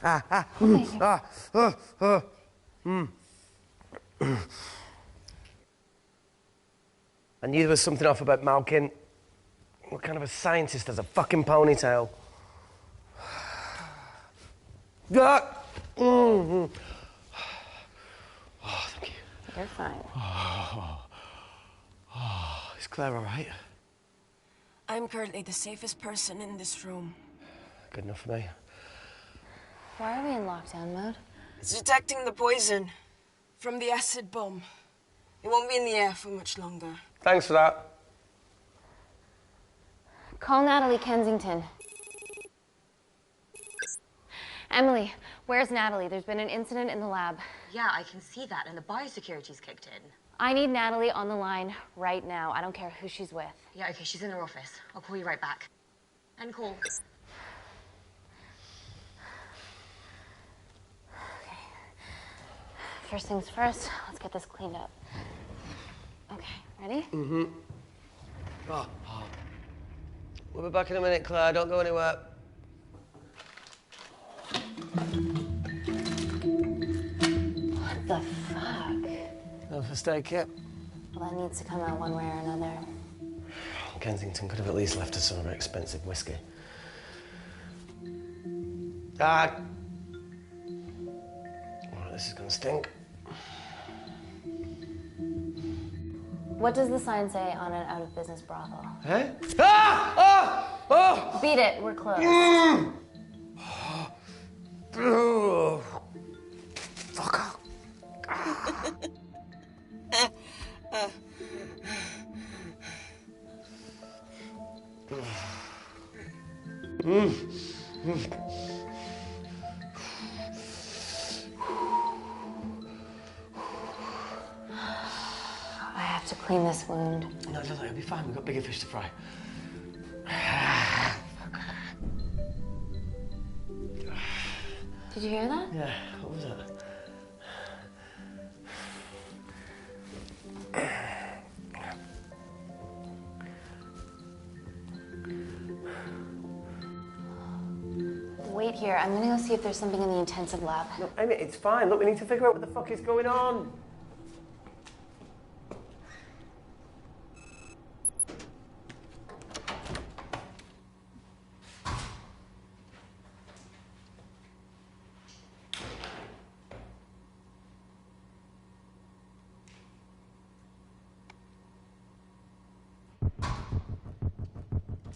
I knew there was something off about Malkin. What kind of a scientist has a fucking ponytail? Oh, thank you. You're fine. Is Claire all right? I'm currently the safest person in this room. Good enough for me. Why are we in lockdown mode? It's detecting the poison from the acid bomb. It won't be in the air for much longer. Thanks for that. Call Natalie Kensington. Emily, where's Natalie? There's been an incident in the lab. Yeah, I can see that, and the biosecurity's kicked in. I need Natalie on the line right now. I don't care who she's with. Yeah, okay, she's in her office. I'll call you right back. End call. Okay. First things first, let's get this cleaned up. Okay, ready? Mm-hmm. We'll be back in a minute, Claire. Don't go anywhere. What the fuck? No first aid kit. Well, that needs to come out one way or another. Kensington could have at least left us some of her expensive whiskey. Ah! Well, this is gonna stink. What does the sign say on an out-of-business brothel? Eh? Ah! Ah! Oh! Beat it, we're closed. Fuck off. I have to clean this wound. No, it'll be fine. We've got bigger fish to fry. Did you hear that? Yeah, what was that? Wait here. I'm gonna go see if there's something in the intensive lab. No, Amy, it's fine. Look, we need to figure out what the fuck is going on.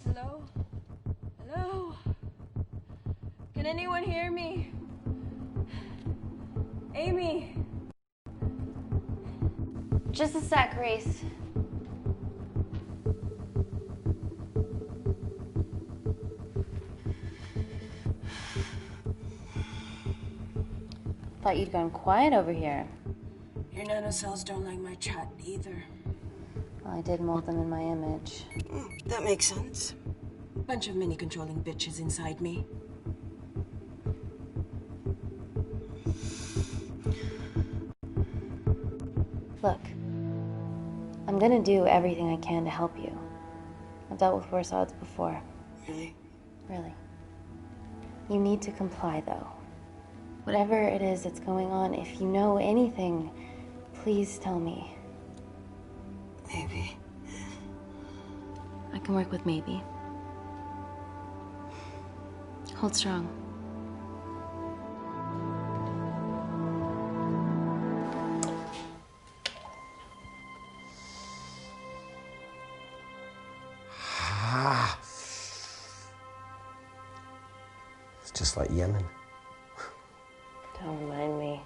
Hello? Hello? Can anyone hear me? Amy? Just a sec, Grace. Thought you'd gone quiet over here. Your nanocells don't like my chat either. Well, I did mold them in my image. That makes sense. Bunch of mini-controlling bitches inside me. Look, I'm gonna do everything I can to help you. I've dealt with worse odds before. Really? Really. You need to comply, though. Whatever it is that's going on, if you know anything, please tell me. Maybe. I can work with maybe. Hold strong. It's just like Yemen. Don't remind me.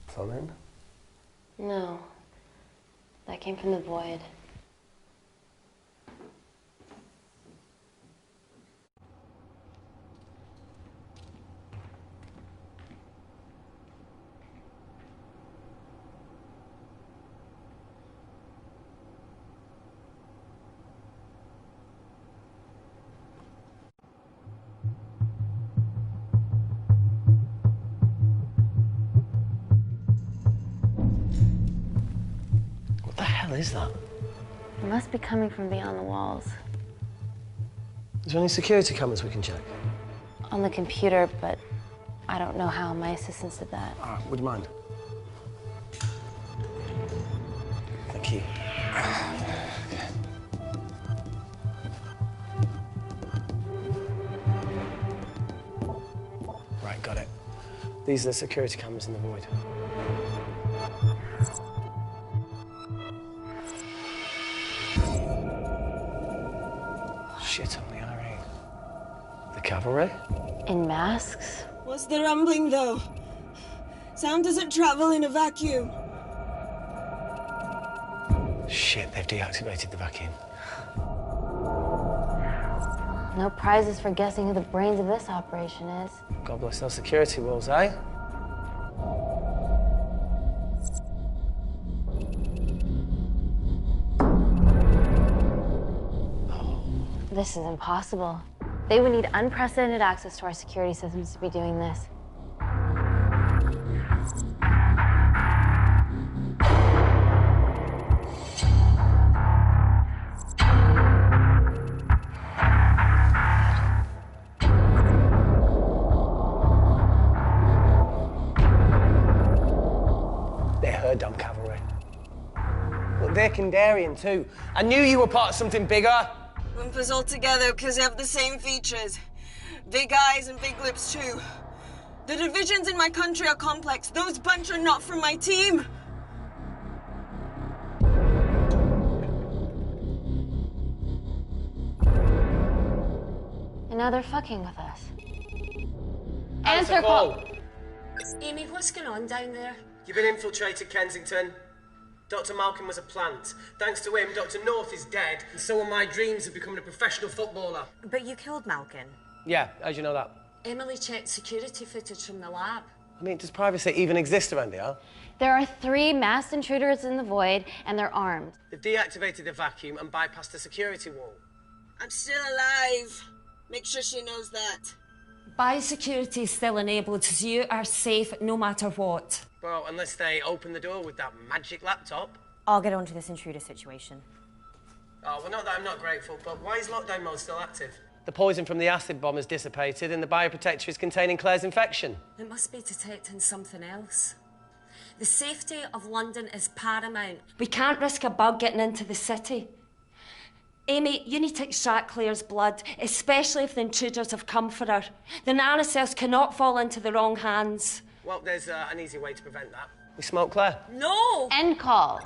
Plumbing? No. That came from the void. hell is that? It must be coming from beyond the walls. Is there any security cameras we can check? On the computer, but I don't know how. My assistants did that. All right, would you mind? Thank you. Right, got it. These are the security cameras in the void. Shit on the IRA. The cavalry? In masks? What's the rumbling, though? Sound doesn't travel in a vacuum. Shit, they've deactivated the vacuum. No prizes for guessing who the brains of this operation is. God bless those security walls, eh? This is impossible. They would need unprecedented access to our security systems to be doing this. They're her dumb cavalry. Look, they're Kandarian too. I knew you were part of something bigger. Lumpers all together because they have the same features. Big eyes and big lips, too. The divisions in my country are complex. Those bunch are not from my team. And now they're fucking with us. Answer call. Amy, what's going on down there? You've been infiltrated, Kensington. Dr. Malkin was a plant. Thanks to him, Dr. North is dead, and so are my dreams of becoming a professional footballer. But you killed Malkin. Yeah, how'd you know that? Emily checked security footage from the lab. I mean, does privacy even exist around here? There are 3 masked intruders in the void, and they're armed. They've deactivated the vacuum and bypassed the security wall. I'm still alive. Make sure she knows that. Biosecurity is still enabled, so you are safe no matter what. Well, unless they open the door with that magic laptop. I'll get onto this intruder situation. Oh, well, not that I'm not grateful, but why is lockdown mode still active? The poison from the acid bomb has dissipated and the bioprotector is containing Claire's infection. It must be detecting something else. The safety of London is paramount. We can't risk a bug getting into the city. Amy, you need to extract Claire's blood, especially if the intruders have come for her. The nanocells cannot fall into the wrong hands. Well, there's an easy way to prevent that. We smoke Claire. No! End call.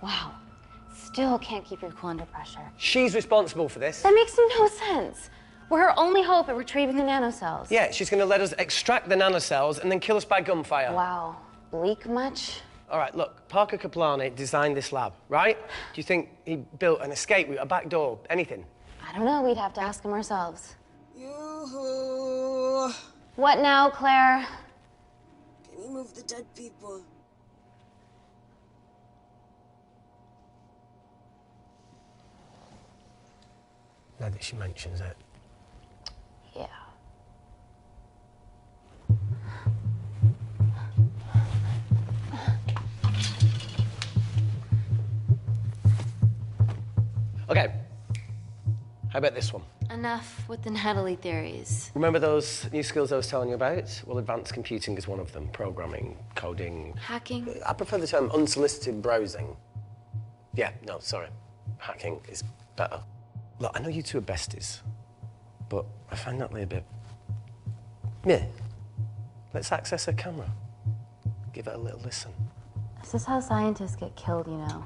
Wow. Still can't keep your cool under pressure. She's responsible for this. That makes no sense. We're her only hope at retrieving the nanocells. Yeah, she's going to let us extract the nanocells and then kill us by gunfire. Wow. Bleak much? All right, look, Parker Kaplani designed this lab, right? Do you think he built an escape route, a back door, anything? I don't know. We'd have to ask him ourselves. Yoo-hoo. What now, Claire? Can you move the dead people? Now that she mentions it. Yeah. Okay. How about this one? Enough with the Natalie theories. Remember those new skills I was telling you about? Well, advanced computing is one of them. Programming, coding. Hacking? I prefer the term unsolicited browsing. Yeah, no, sorry. Hacking is better. Look, I know you two are besties, but I find Natalie a bit... Yeah. Let's access her camera. Give it a little listen. This is how scientists get killed, you know.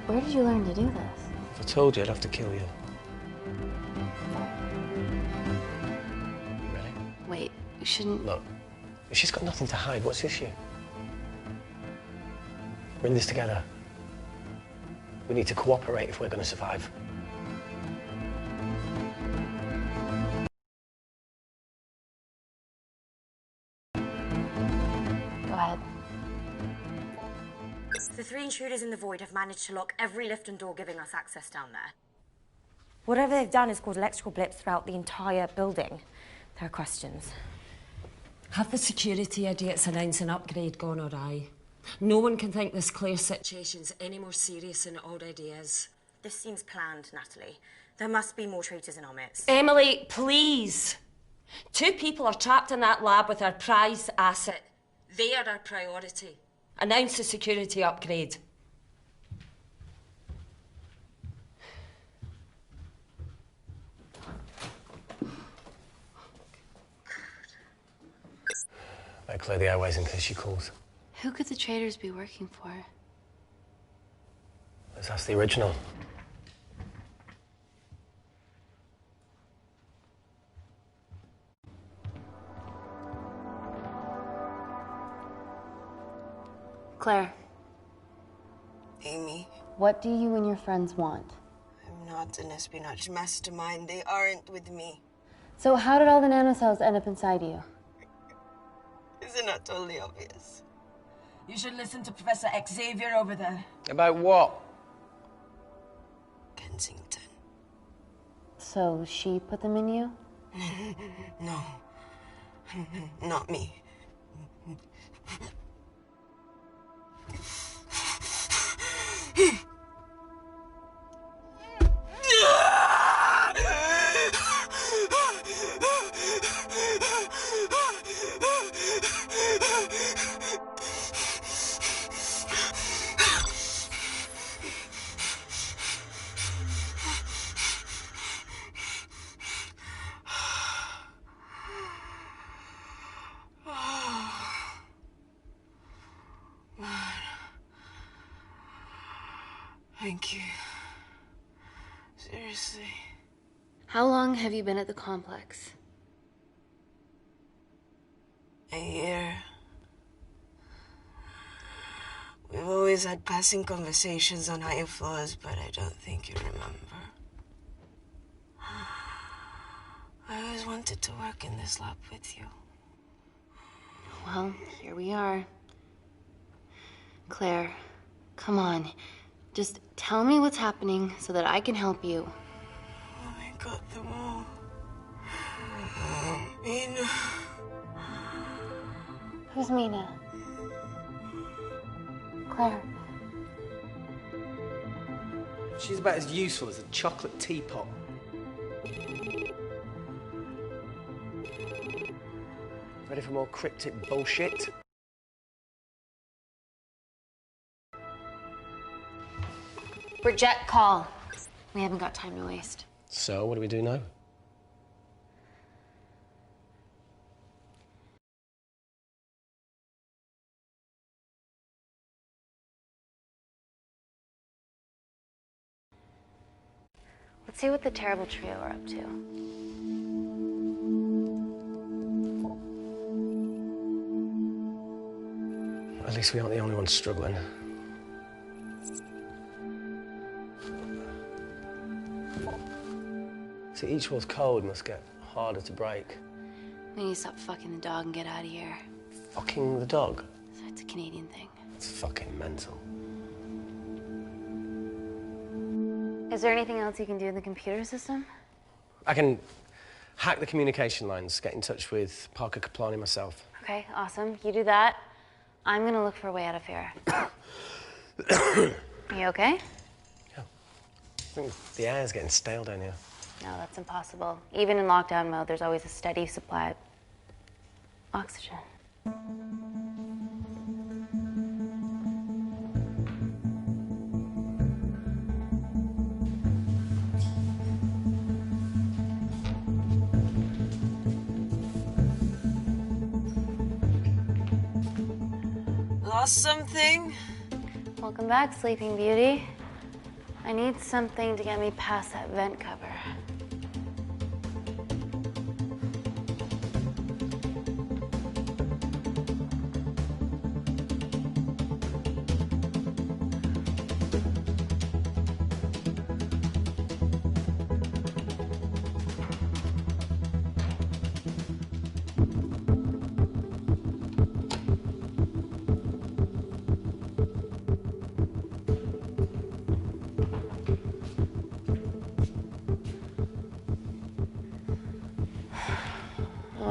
Where did you learn to do this? If I told you, I'd have to kill you. You ready? Wait, you shouldn't... Look, if she's got nothing to hide, what's the issue? We're in this together. We need to cooperate if we're going to survive. Go ahead. The 3 intruders in the void have managed to lock every lift and door giving us access down there. Whatever they've done has caused electrical blips throughout the entire building. There are questions. Have the security idiots announced an upgrade gone awry? No one can think this Claire situation's any more serious than it already is. This seems planned, Natalie. There must be more traitors in our midst. Emily, please. 2 people are trapped in that lab with our prized asset. They are our priority. Announce the security upgrade. Better clear the airways in case she calls. Who could the traitors be working for? Let's ask the original. Claire, Amy, what do you and your friends want? I'm not an espionage mastermind. They aren't with me. So how did all the nanocells end up inside you? Is it not totally obvious? You should listen to Professor Xavier over there. About what? Kensington. So she put them in you? No. Not me. Thank you. Seriously. How long have you been at the complex? A year. We've always had passing conversations on higher floors, but I don't think you remember. I always wanted to work in this lab with you. Well, here we are. Claire, come on. Just tell me what's happening so that I can help you. I got them all. Mina. Who's Mina? Claire. She's about as useful as a chocolate teapot. Ready for more cryptic bullshit? Reject call. We haven't got time to waste. So, what do we do now? Let's see what the terrible trio are up to. At least we aren't the only ones struggling. See, each wall's code must get harder to break. We need to stop fucking the dog and get out of here. Fucking the dog? So it's a Canadian thing. It's fucking mental. Is there anything else you can do in the computer system? I can hack the communication lines, get in touch with Parker Kaplani myself. Okay, awesome. You do that. I'm gonna look for a way out of here. You okay? Yeah. I think the air's getting stale down here. No, that's impossible. Even in lockdown mode, there's always a steady supply of oxygen. Lost something? Welcome back, Sleeping Beauty. I need something to get me past that vent cover.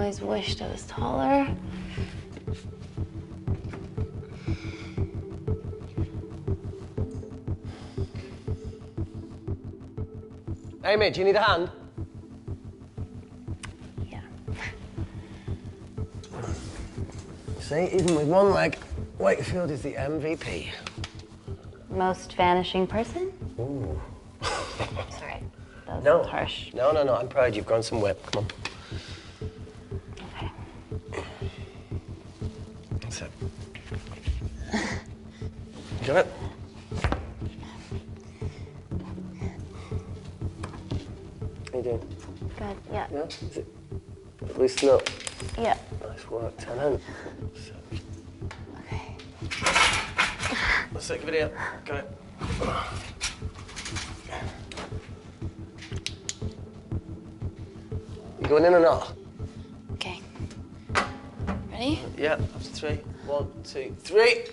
always wished I was taller. Amy, do you need a hand? Yeah. See, even with one leg, Wakefield is the MVP. Most vanishing person? Ooh. Sorry, that No. was harsh. No, I'm proud you've grown some whip. Come on. Okay. That's it. Got it? How you doing? Good, yeah. Yeah? Is it? Loosen up. Yeah. Nice work, tenant. Okay. Let's take a video. Got it. You going in or not? Okay. Ready? Yeah, after 3. 1, 2, 3.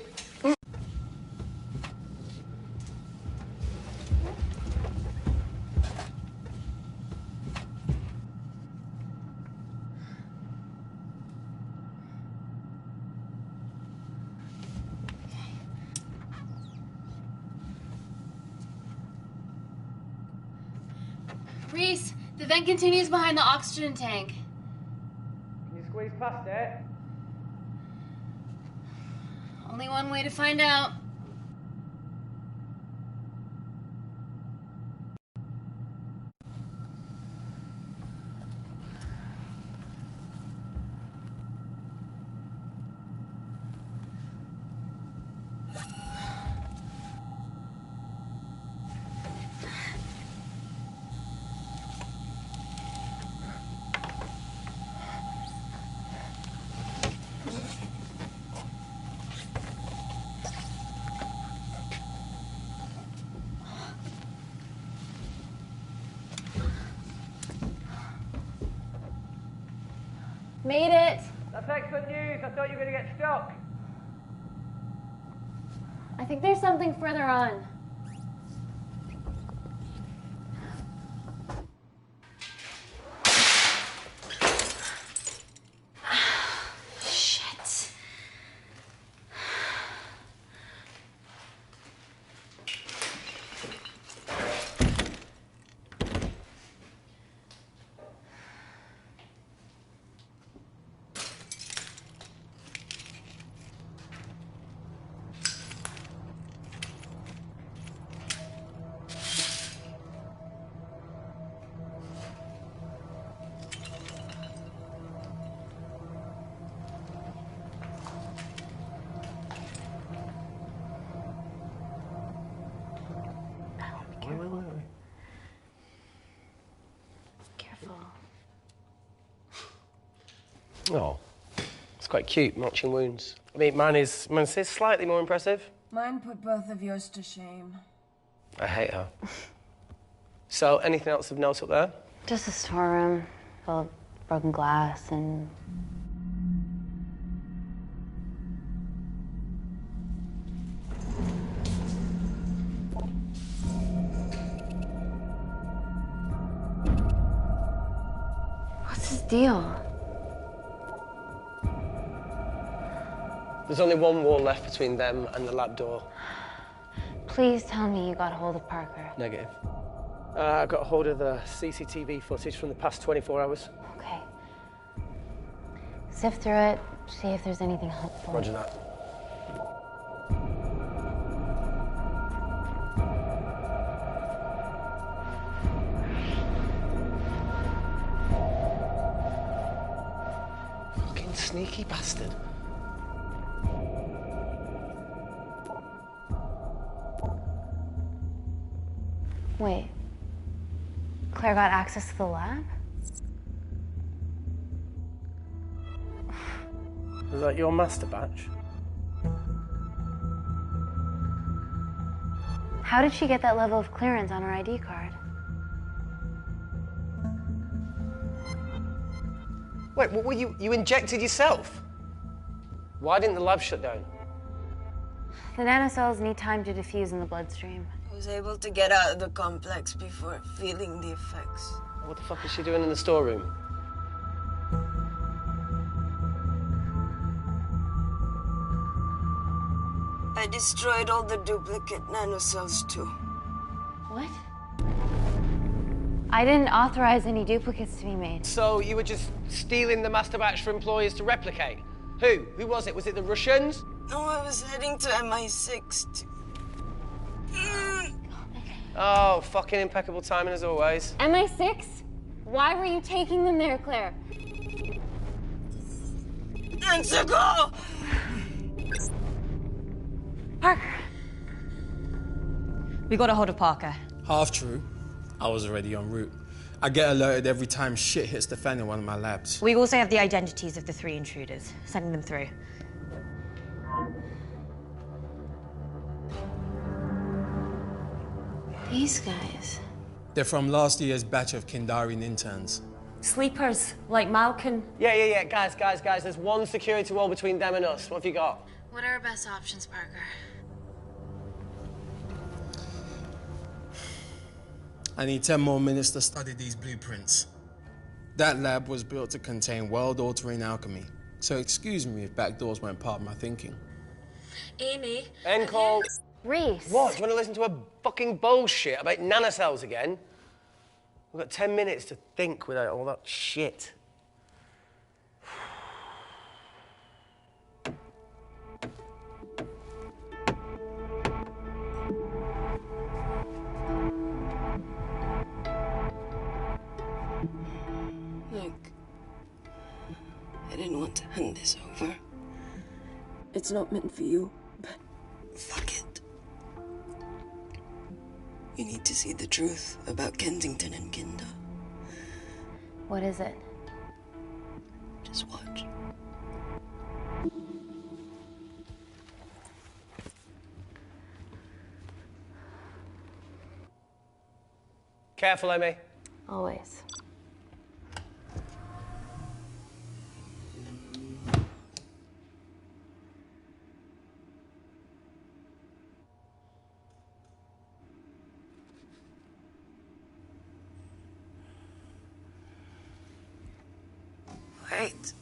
Reese, the vent continues behind the oxygen tank. Can you squeeze past it? Only one way to find out. Made it. That's excellent news. I thought you were going to get stuck. I think there's something further on. Shit. Wait. Careful. Oh, it's quite cute, matching wounds. I mean, mine is slightly more impressive. Mine put both of yours to shame. I hate her. So, anything else of note up there? Just a storeroom full of broken glass and... What's his deal? There's only one wall left between them and the lab door. Please tell me you got hold of Parker. Negative. I got hold of the CCTV footage from the past 24 hours. Okay. Sift through it, see if there's anything helpful. Roger that. Fucking sneaky bastard. Wait. Claire got access to the lab? Was that your master batch? How did she get that level of clearance on her ID card? Wait, what were you injected yourself? Why didn't the lab shut down? The nanocells need time to diffuse in the bloodstream. I was able to get out of the complex before feeling the effects. What the fuck is she doing in the storeroom? I destroyed all the duplicate nanocells too. What? I didn't authorize any duplicates to be made. So you were just stealing the master batch for employers to replicate? Who? Who was it? Was it the Russians? No, I was heading to MI6 Oh, fucking impeccable timing as always. MI6? Why were you taking them there, Claire? And to go! Parker. We got a hold of Parker. Half true. I was already en route. I get alerted every time shit hits the fan in one of my labs. We also have the identities of the 3 intruders. Sending them through. These guys. They're from last year's batch of Kindarian interns. Sleepers, like Malkin. Yeah. Guys. There's one security wall between them and us. What have you got? What are our best options, Parker? I need 10 more minutes to study these blueprints. That lab was built to contain world-altering alchemy. So excuse me if back doors weren't part of my thinking. Amy. End call. Reese. What? Do you want to listen to a fucking bullshit about nanocells again? We've got 10 minutes to think without all that shit. Look, I didn't want to hand this over. It's not meant for you, but fuck it. You need to see the truth about Kensington and Kinder. What is it? Just watch. Careful, Amy. Always. Wait.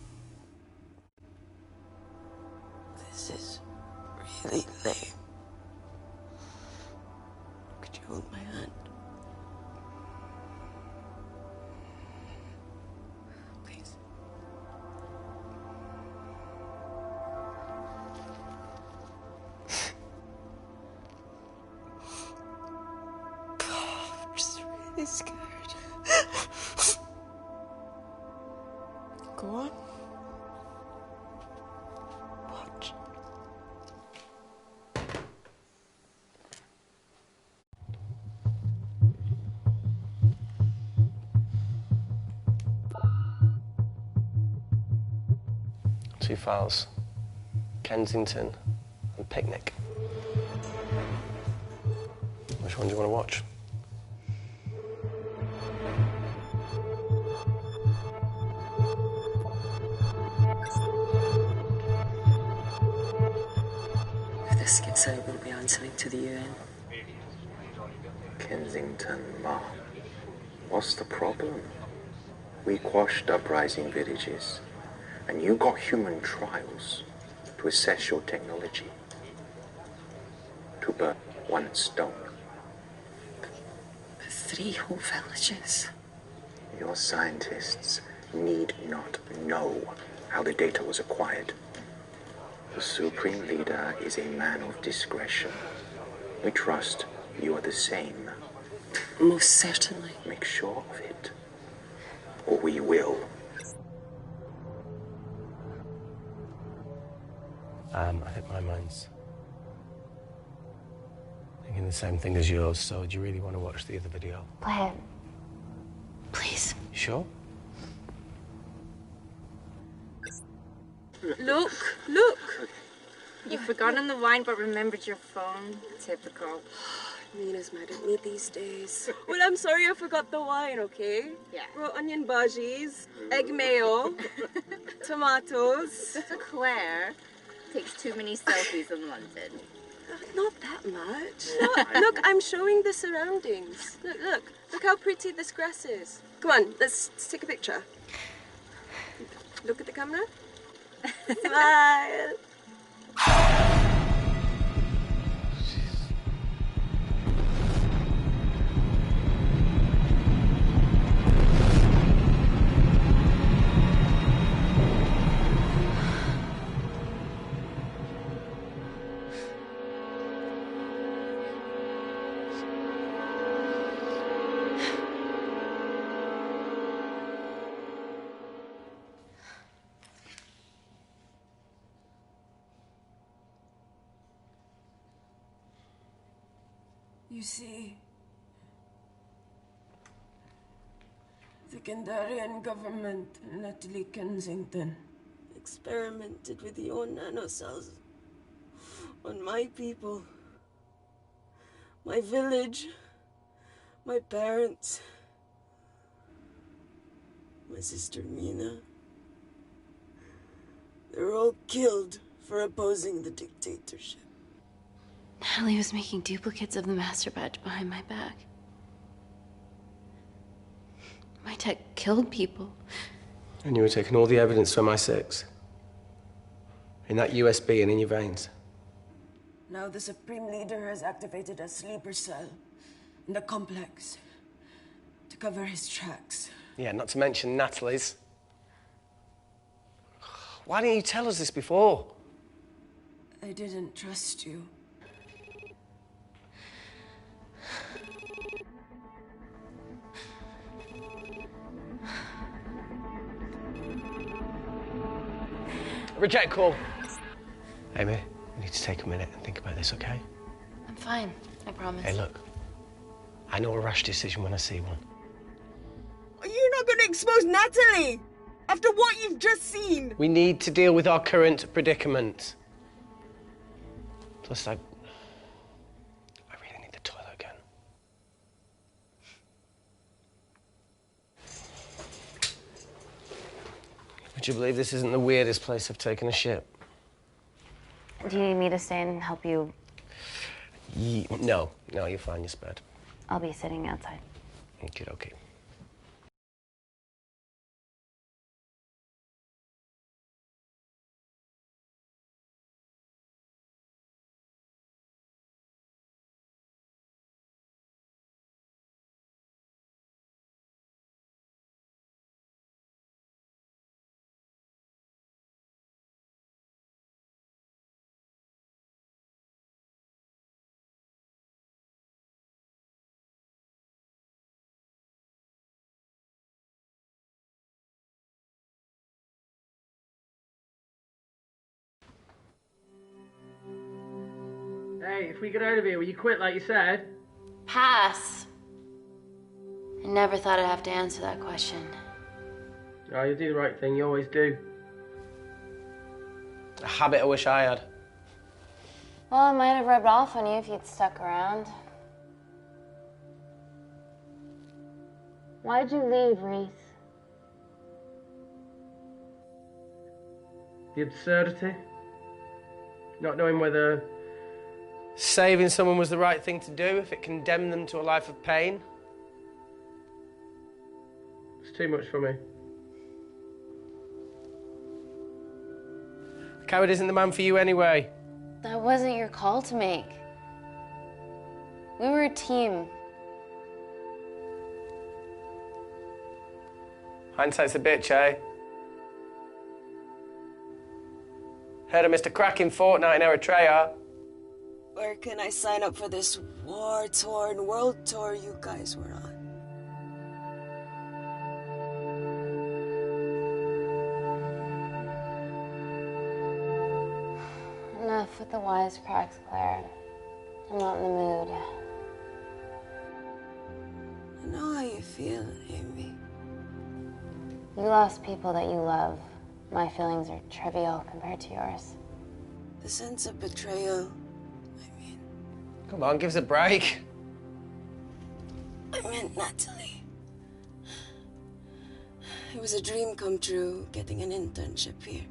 This is really lame. Could you hold my hand? Please. I'm just really scared. Go on. Watch. Two files. Kensington and Picnic. Which one do you want to watch? If this gets out, we'll be answering to the UN. Kensington, Ma. What's the problem? We quashed uprising villages, and you got human trials to assess your technology. To burn one stone. 3 whole villages. Your scientists need not know how the data was acquired. The Supreme Leader is a man of discretion. We trust you are the same. Most certainly. Make sure of it, or we will. I think my mind's thinking the same thing as yours, so do you really want to watch the other video? Play it. Please. You sure? Look! You've forgotten the wine but remembered your phone. Typical. Mina's mad at me these days. Well, I'm sorry I forgot the wine, okay? Yeah. Raw onion bhajis, egg mayo, tomatoes. Claire takes too many selfies in London. Not that much. Look, I'm showing the surroundings. Look how pretty this grass is. Come on, let's take a picture. Look at the camera. Smile. You see, the Kandarian government and Natalie Kensington experimented with your nanocells on my people, my village, my parents, my sister Mina. They were all killed for opposing the dictatorship. Natalie was making duplicates of the master badge behind my back. My tech killed people. And you were taking all the evidence from MI6? In that USB and in your veins? Now the Supreme Leader has activated a sleeper cell in the complex to cover his tracks. Yeah, not to mention Natalie's. Why didn't you tell us this before? I didn't trust you. Reject call. Amy, we need to take a minute and think about this, okay? I'm fine, I promise. Hey, look. I know a rash decision when I see one. You're not going to expose Natalie after what you've just seen. We need to deal with our current predicament. Plus, I really need the toilet again. Would you believe this isn't the weirdest place I've taken a shit? Do you need me to stay and help you? No, you're fine, you're spared. I'll be sitting outside. Okay. Hey, if we get out of here, will you quit like you said? Pass. I never thought I'd have to answer that question. Oh, you do the right thing, you always do. A habit I wish I had. Well, it might have rubbed off on you if you'd stuck around. Why'd you leave, Reese? The absurdity. Not knowing whether saving someone was the right thing to do if it condemned them to a life of pain. it's too much for me. A coward isn't the man for you anyway. That wasn't your call to make. We were a team. Hindsight's a bitch, eh? Heard of Mr. Cracking Fortnite in Eritrea? Where can I sign up for this war-torn world tour you guys were on? Enough with the wisecracks, Claire. I'm not in the mood. I know how you feel, Amy. You lost people that you love. My feelings are trivial compared to yours. The sense of betrayal, Come on, give us a break. I meant Natalie. It was a dream come true, getting an internship here.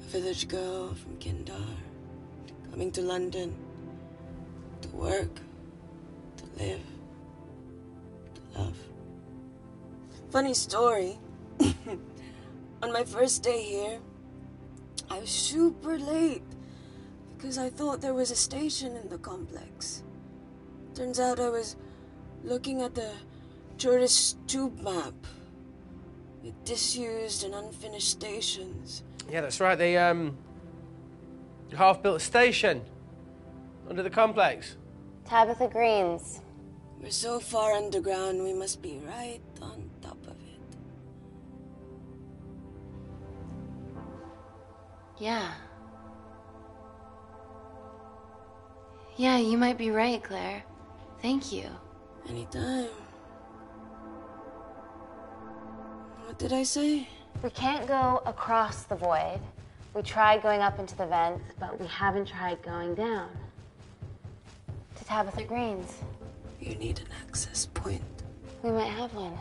A village girl from Kindar, coming to London, to work, to live, to love. Funny story. On my first day here, I was super late because I thought there was a station in the complex. Turns out I was looking at the tourist tube map with disused and unfinished stations. Yeah, that's right. They half-built a station under the complex. Tabitha Greens. We're so far underground, we must be right on top of it. Yeah. Yeah, you might be right, Claire. Thank you. Anytime. What did I say? We can't go across the void. We tried going up into the vents, but we haven't tried going down. To Tabitha Green's. You need an access point. We might have one.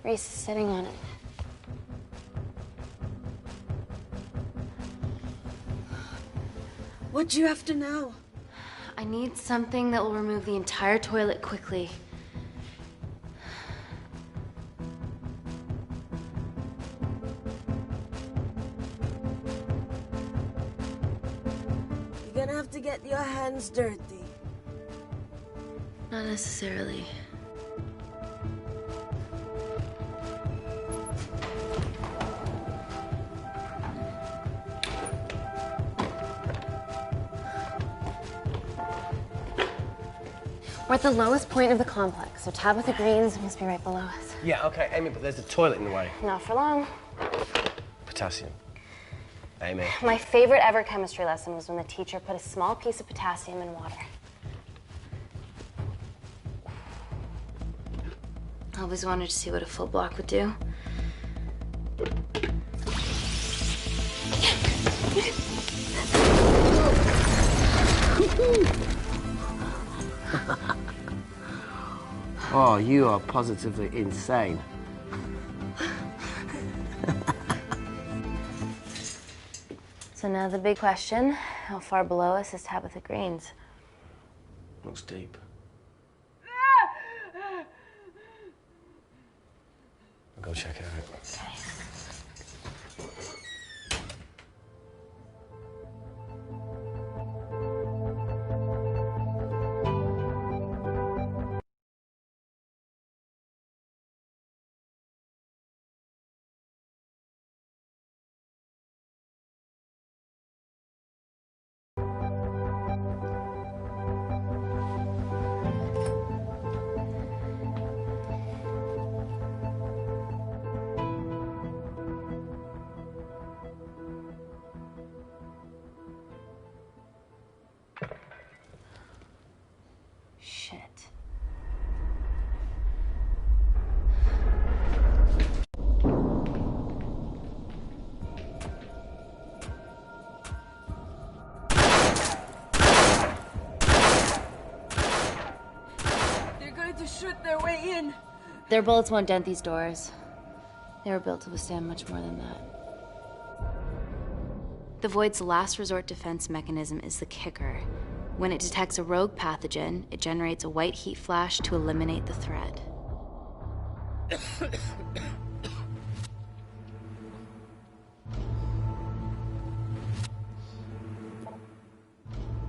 Reese is sitting on it. What do you after now? I need something that will remove the entire toilet quickly. You're gonna have to get your hands dirty. Not necessarily. We're at the lowest point of the complex, so Tabitha Green's must be right below us. Yeah, okay, Amy, but there's a toilet in the way. Not for long. Potassium. Amy. My favorite ever chemistry lesson was when the teacher put a small piece of potassium in water. I always wanted to see what a full block would do. Oh, you are positively insane. So now the big question, how far below us is Tabitha Green's? Looks deep. I'll go check it out. Okay. Shit. They're going to shoot their way in. Their bullets won't dent these doors. They were built to withstand much more than that. The Void's last resort defense mechanism is the kicker. When it detects a rogue pathogen, it generates a white heat flash to eliminate the threat.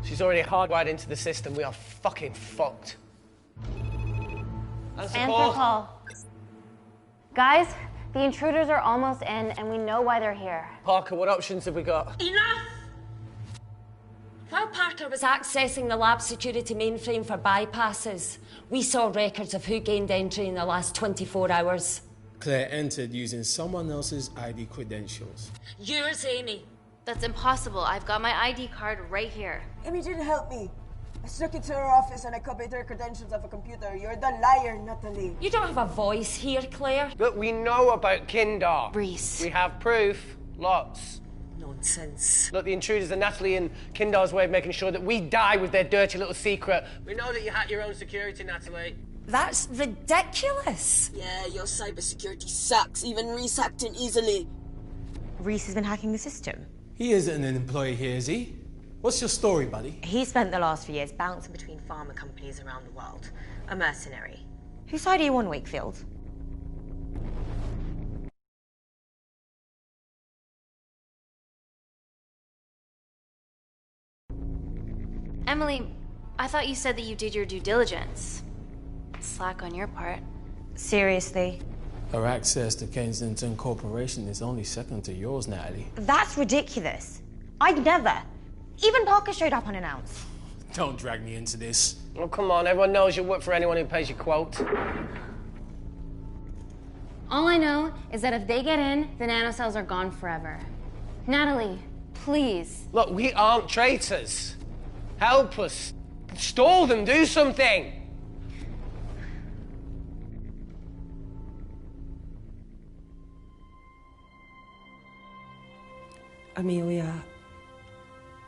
She's already hardwired into the system. We are fucking fucked. Answer call. Guys, the intruders are almost in, and we know why they're here. Parker, what options have we got? Enough! While Parker was accessing the lab security mainframe for bypasses, we saw records of who gained entry in the last 24 hours. Claire entered using someone else's ID credentials. Yours, Amy. That's impossible. I've got my ID card right here. Amy didn't help me. I snuck into her office and I copied her credentials off a computer. You're the liar, Natalie. You don't have a voice here, Claire. Look, we know about Kindar. Reese. We have proof. Lots. Nonsense. Look, the intruders are Natalie and Kindar's way of making sure that we die with their dirty little secret. We know that you hack your own security, Natalie. That's ridiculous. Yeah, your cybersecurity sucks. Even Reese hacked in easily. Reese has been hacking the system. He isn't an employee here, is he? What's your story, buddy? He spent the last few years bouncing between pharma companies around the world. A mercenary. Whose side are you on, Wakefield? Emily, I thought you said that you did your due diligence. Slack on your part. Seriously? Her access to Kensington Corporation is only second to yours, Natalie. That's ridiculous. I'd never. Even Parker showed up unannounced. Don't drag me into this. Oh, come on. Everyone knows you work for anyone who pays your quote. All I know is that if they get in, the nanocells are gone forever. Natalie, please. Look, we aren't traitors. Help us. Stall them, do something! Amelia,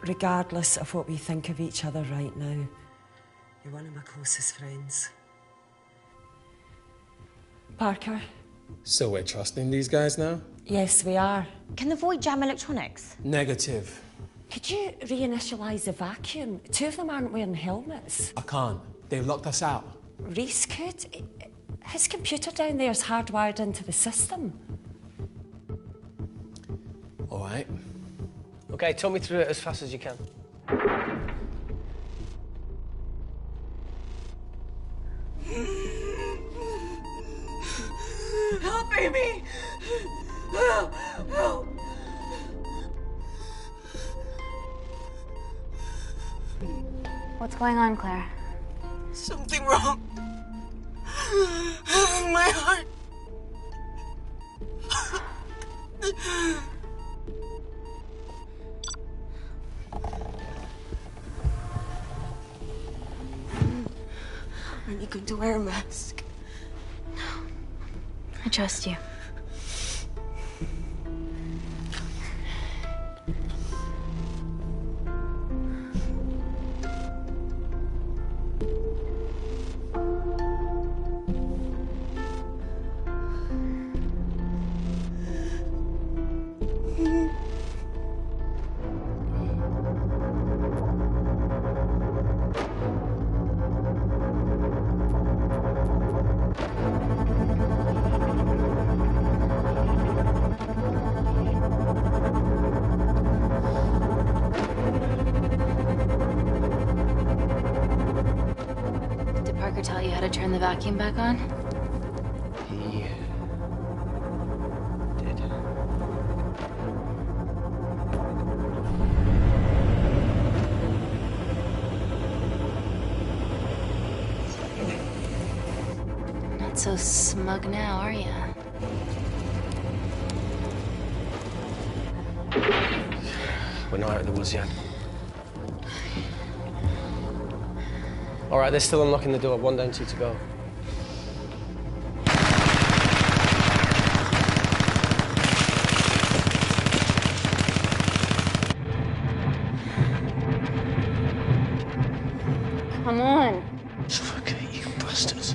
regardless of what we think of each other right now, you're one of my closest friends. Parker? So we're trusting these guys now? Yes, we are. Can the void jam electronics? Negative. Could you reinitialise the vacuum? 2 of them aren't wearing helmets. I can't. They've locked us out. Reese could. His computer down there's hardwired into the system. All right. Okay, talk me through it as fast as you can. Help, Amy! Help! Help! What's going on, Claire? Something wrong. My heart. Are you going to wear a mask? I trust you. Tell you how to turn the vacuum back on? He did. Not so smug now, are you? We're not out of the woods yet. All right, they're still unlocking the door. 1 down, 2 to go. Come on. Suffocate, you bastards.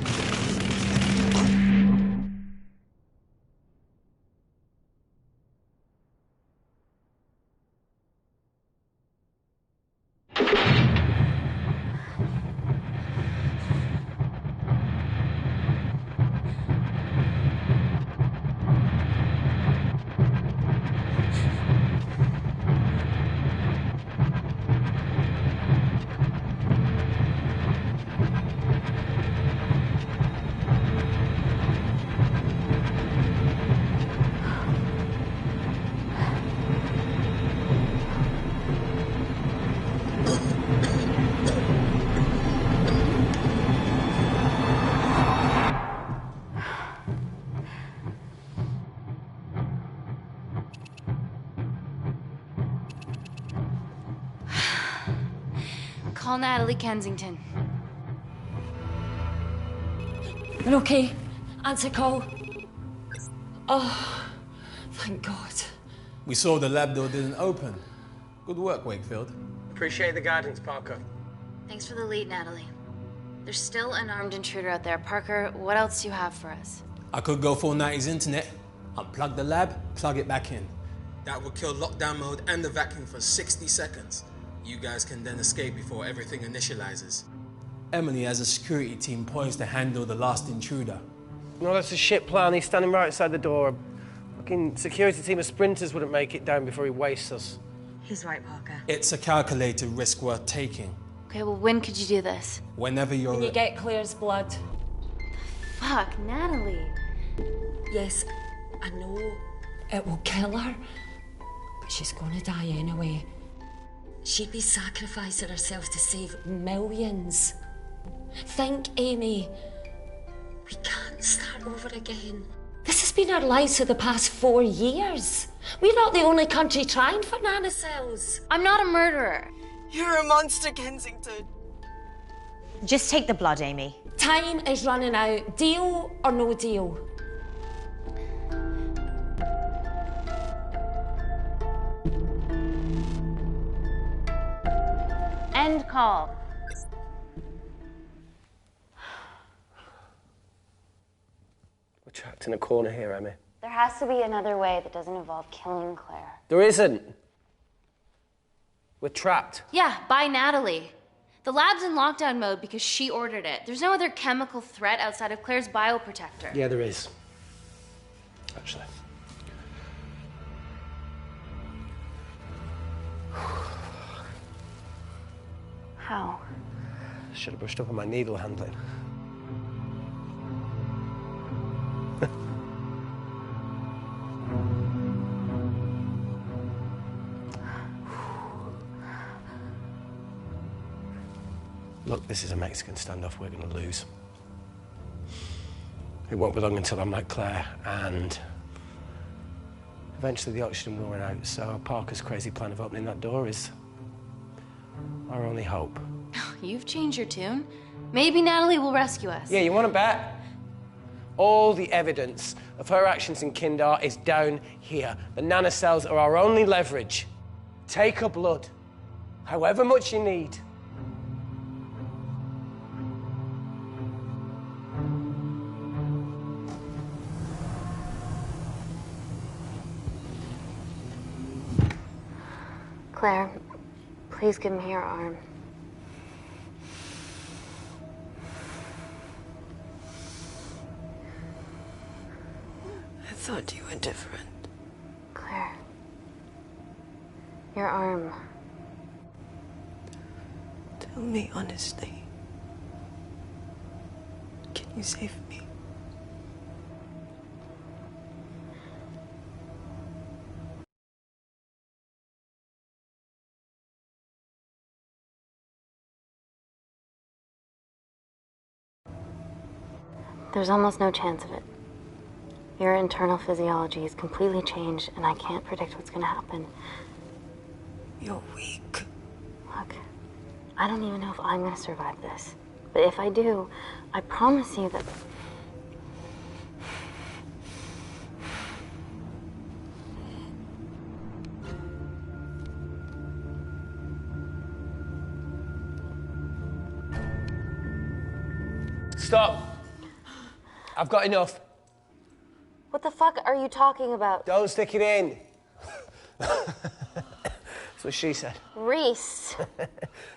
Call Natalie Kensington. We're okay. Answer call. Oh, thank God. We saw the lab door didn't open. Good work, Wakefield. Appreciate the guidance, Parker. Thanks for the lead, Natalie. There's still an armed intruder out there. Parker, what else do you have for us? I could go full 90s internet, unplug the lab, plug it back in. That would kill lockdown mode and the vacuum for 60 seconds. You guys can then escape before everything initializes. Emily has a security team poised to handle the last intruder. No, that's a shit plan. He's standing right outside the door. A fucking security team of sprinters wouldn't make it down before he wastes us. He's right, Parker. It's a calculated risk worth taking. Okay, well, when could you do this? Whenever you're... Can you get Claire's blood? Fuck, Natalie. Yes, I know it will kill her, but she's gonna die anyway. She'd be sacrificing herself to save millions. Think, Amy. We can't start over again. This has been our lives for the past 4 years. We're not the only country trying for nanocells. I'm not a murderer. You're a monster, Kensington. Just take the blood, Amy. Time is running out. Deal or no deal? End call. We're trapped in a corner here, Emmy. There has to be another way that doesn't involve killing Claire. There isn't. We're trapped. Yeah, by Natalie. The lab's in lockdown mode because she ordered it. There's no other chemical threat outside of Claire's bioprotector. Yeah, there is. Actually. How? Should have brushed up on my needle handling. Look, this is a Mexican standoff we're going to lose. It won't be long until I'm like Claire, and eventually the oxygen will run out, so Parker's crazy plan of opening that door is our only hope. You've changed your tune. Maybe Natalie will rescue us. Yeah, you want to bet? All the evidence of her actions in Kindar is down here. The nanocells are our only leverage. Take her blood, however much you need. Claire, please give me your arm. I thought you were different. Claire. Your arm. Tell me honestly. Can you save me? There's almost no chance of it. Your internal physiology is completely changed, and I can't predict what's gonna happen. You're weak. Look, I don't even know if I'm gonna survive this. But if I do, I promise you that... Stop. I've got enough. What the fuck are you talking about? Don't stick it in. That's what she said. Reese.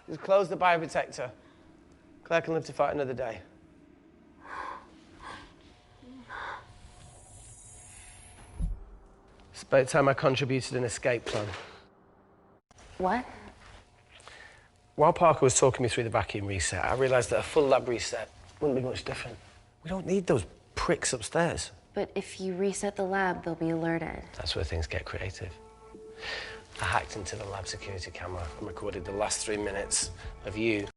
Just close the bioprotector. Claire can live to fight another day. It's about time I contributed an escape plan. What? While Parker was talking me through the vacuum reset, I realised that a full lab reset wouldn't be much different. We don't need those pricks upstairs. But if you reset the lab, they'll be alerted. That's where things get creative. I hacked into the lab security camera and recorded the last 3 minutes of you